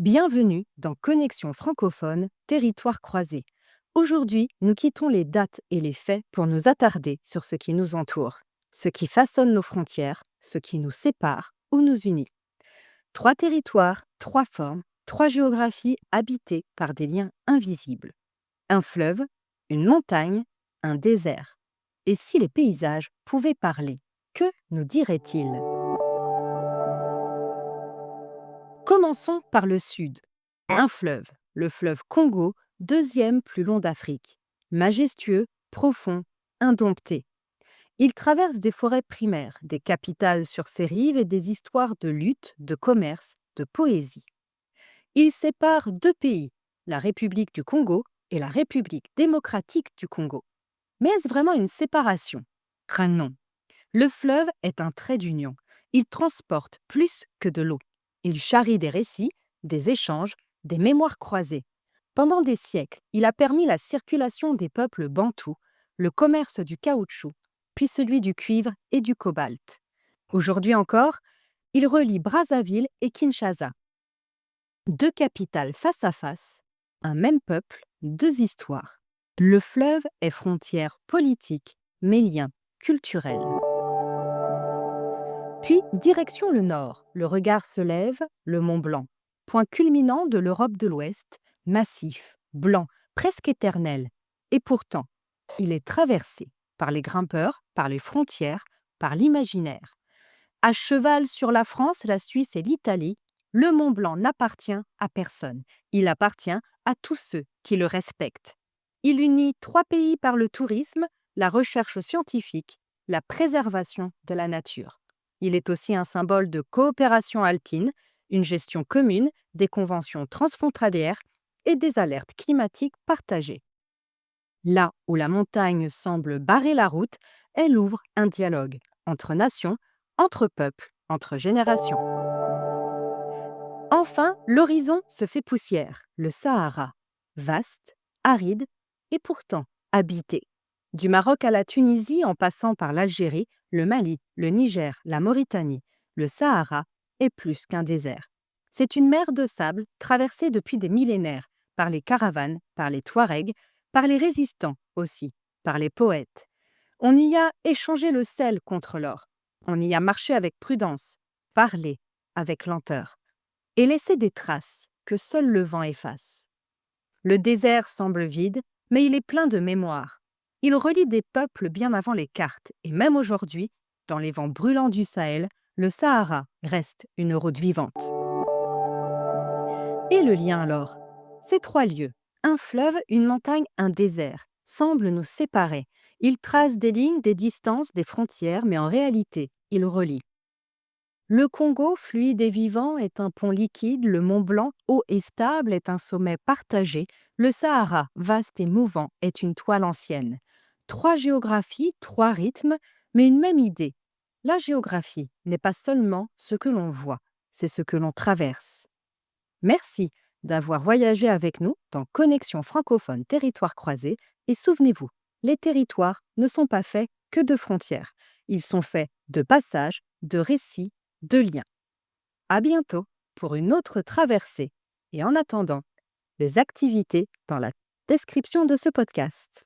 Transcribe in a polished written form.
Bienvenue dans Connexion francophone, territoire croisé. Aujourd'hui, nous quittons les dates et les faits pour nous attarder sur ce qui nous entoure, ce qui façonne nos frontières, ce qui nous sépare ou nous unit. Trois territoires, trois formes, trois géographies habitées par des liens invisibles. Un fleuve, une montagne, un désert. Et si les paysages pouvaient parler, que nous diraient-ils? Commençons par le sud. Un fleuve, le fleuve Congo, deuxième plus long d'Afrique. Majestueux, profond, indompté. Il traverse des forêts primaires, des capitales sur ses rives et des histoires de lutte, de commerce, de poésie. Il sépare deux pays, la République du Congo et la République démocratique du Congo. Mais est-ce vraiment une séparation? Non. Le fleuve est un trait d'union. Il transporte plus que de l'eau. Il charrie des récits, des échanges, des mémoires croisées. Pendant des siècles, il a permis la circulation des peuples bantous, le commerce du caoutchouc, puis celui du cuivre et du cobalt. Aujourd'hui encore, il relie Brazzaville et Kinshasa. Deux capitales face à face, un même peuple, deux histoires. Le fleuve est frontière politique, mais lien culturel. Puis, direction le nord, le regard se lève, le Mont Blanc. Point culminant de l'Europe de l'Ouest, massif, blanc, presque éternel. Et pourtant, il est traversé par les grimpeurs, par les frontières, par l'imaginaire. À cheval sur la France, la Suisse et l'Italie, le Mont Blanc n'appartient à personne. Il appartient à tous ceux qui le respectent. Il unit trois pays par le tourisme, la recherche scientifique, la préservation de la nature. Il est aussi un symbole de coopération alpine, une gestion commune, des conventions transfrontalières et des alertes climatiques partagées. Là où la montagne semble barrer la route, elle ouvre un dialogue entre nations, entre peuples, entre générations. Enfin, l'horizon se fait poussière, le Sahara, vaste, aride et pourtant habité. Du Maroc à la Tunisie en passant par l'Algérie, le Mali, le Niger, la Mauritanie, le Sahara est plus qu'un désert. C'est une mer de sable traversée depuis des millénaires par les caravanes, par les Touaregs, par les résistants aussi, par les poètes. On y a échangé le sel contre l'or. On y a marché avec prudence, parlé avec lenteur et laissé des traces que seul le vent efface. Le désert semble vide, mais il est plein de mémoire. Il relie des peuples bien avant les cartes, et même aujourd'hui, dans les vents brûlants du Sahel, le Sahara reste une route vivante. Et le lien alors? Ces trois lieux, un fleuve, une montagne, un désert, semblent nous séparer. Ils tracent des lignes, des distances, des frontières, mais en réalité, ils relient. Le Congo, fluide et vivant, est un pont liquide, le Mont Blanc, haut et stable, est un sommet partagé, le Sahara, vaste et mouvant, est une toile ancienne. Trois géographies, trois rythmes, mais une même idée. La géographie n'est pas seulement ce que l'on voit, c'est ce que l'on traverse. Merci d'avoir voyagé avec nous dans Connexion francophone territoire croisé et souvenez-vous, les territoires ne sont pas faits que de frontières. Ils sont faits de passages, de récits, de liens. À bientôt pour une autre traversée et en attendant, les activités dans la description de ce podcast.